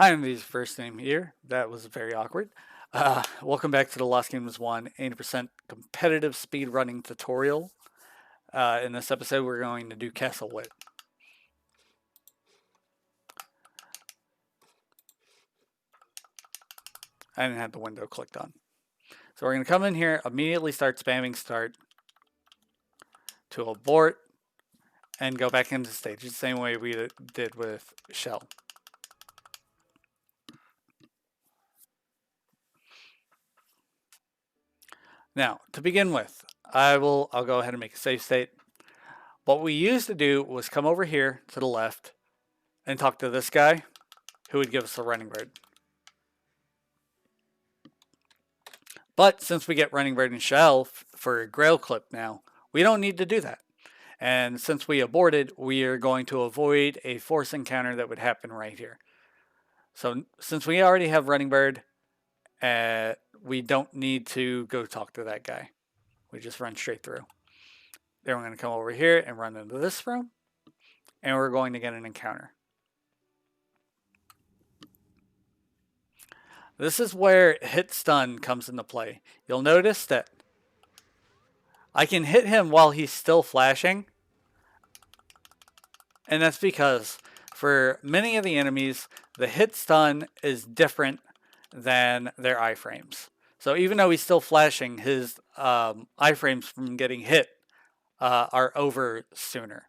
Hi, I'm the first name here. That was very awkward. Welcome back to the Lost Kingdoms 1 80% competitive speed running tutorial. In this episode, we're going to do Castle Wyht. I didn't have the window clicked on. So we're going to come in here, immediately start spamming start to abort, and go back into stage the same way we did with Shell. Now, to begin with, I'll go ahead and make a save state. What we used to do was come over here to the left and talk to this guy who would give us a running bird. But since we get running bird and shell for Grail clip now, we don't need to do that. And since we aborted, we are going to avoid a force encounter that would happen right here. So since we already have running bird, we don't need to go talk to that guy. We just run straight through. Then we're going to come over here and run into this room, and we're going to get an encounter. This is where hit stun comes into play. You'll notice that I can hit him while he's still flashing. And that's because for many of the enemies, the hit stun is different than their iframes. So even though he's still flashing, his iframes from getting hit are over sooner.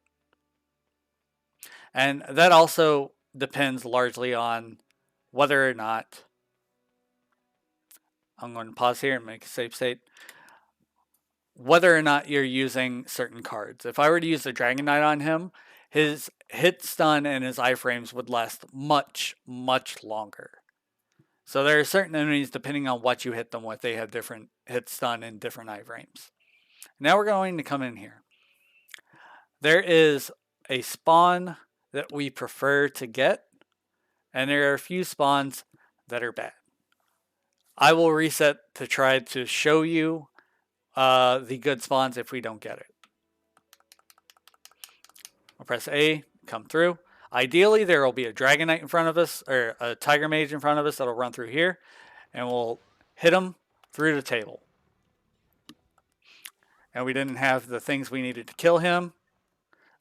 And that also depends largely on whether or not, I'm going to pause here and make a save state, whether or not you're using certain cards. If I were to use the Dragon Knight on him, his hit stun and his iframes would last much, much longer. So there are certain enemies, depending on what you hit them with, they have different hit stun and different iframes. Now we're going to come in here. There is a spawn that we prefer to get, and there are a few spawns that are bad. I will reset to try to show you the good spawns if we don't get it. I'll press A, come through. Ideally, there will be a Dragon Knight in front of us, or a Tiger Mage in front of us that'll run through here, and we'll hit him through the table. And we didn't have the things we needed to kill him.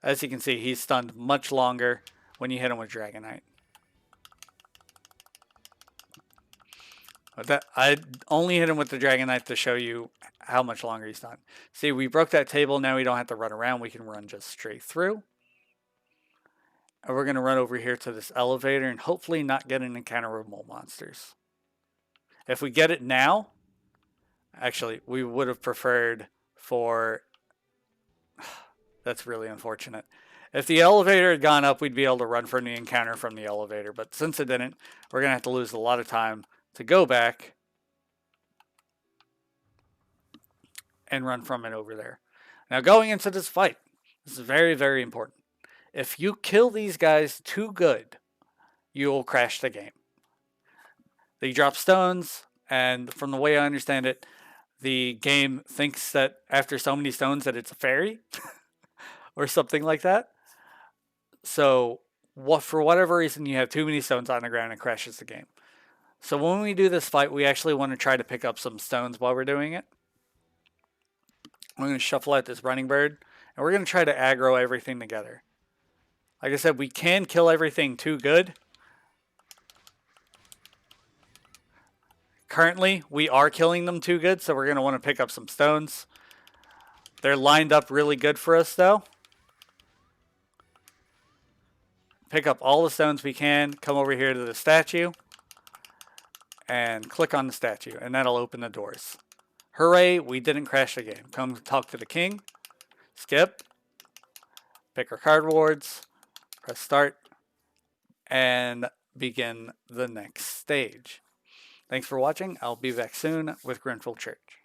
As you can see, he's stunned much longer when you hit him with Dragon Knight. But I only hit him with the Dragon Knight to show you how much longer he's stunned. See, we broke that table. Now we don't have to run around. We can run just straight through. And we're going to run over here to this elevator and hopefully not get an encounter with mole monsters. If we get it now, actually, we would have preferred for... That's really unfortunate. If the elevator had gone up, we'd be able to run from the encounter from the elevator. But since it didn't, we're going to have to lose a lot of time to go back and run from it over there. Now going into this fight, this is very, very important. If you kill these guys too good, you will crash the game. They drop stones, and from the way I understand it, the game thinks that after so many stones that it's a fairy or something like that. So for whatever reason, you have too many stones on the ground and crashes the game. So when we do this fight, we actually want to try to pick up some stones while we're doing it. We're going to shuffle out this running bird, and we're going to try to aggro everything together. Like I said, we can kill everything too good. Currently, we are killing them too good, so we're going to want to pick up some stones. They're lined up really good for us, though. Pick up all the stones we can, come over here to the statue, and click on the statue, and that'll open the doors. Hooray, we didn't crash the game. Come talk to the king. Skip. Pick our card rewards. Press start. And begin the next stage. Thanks for watching. I'll be back soon with Grenfell Church.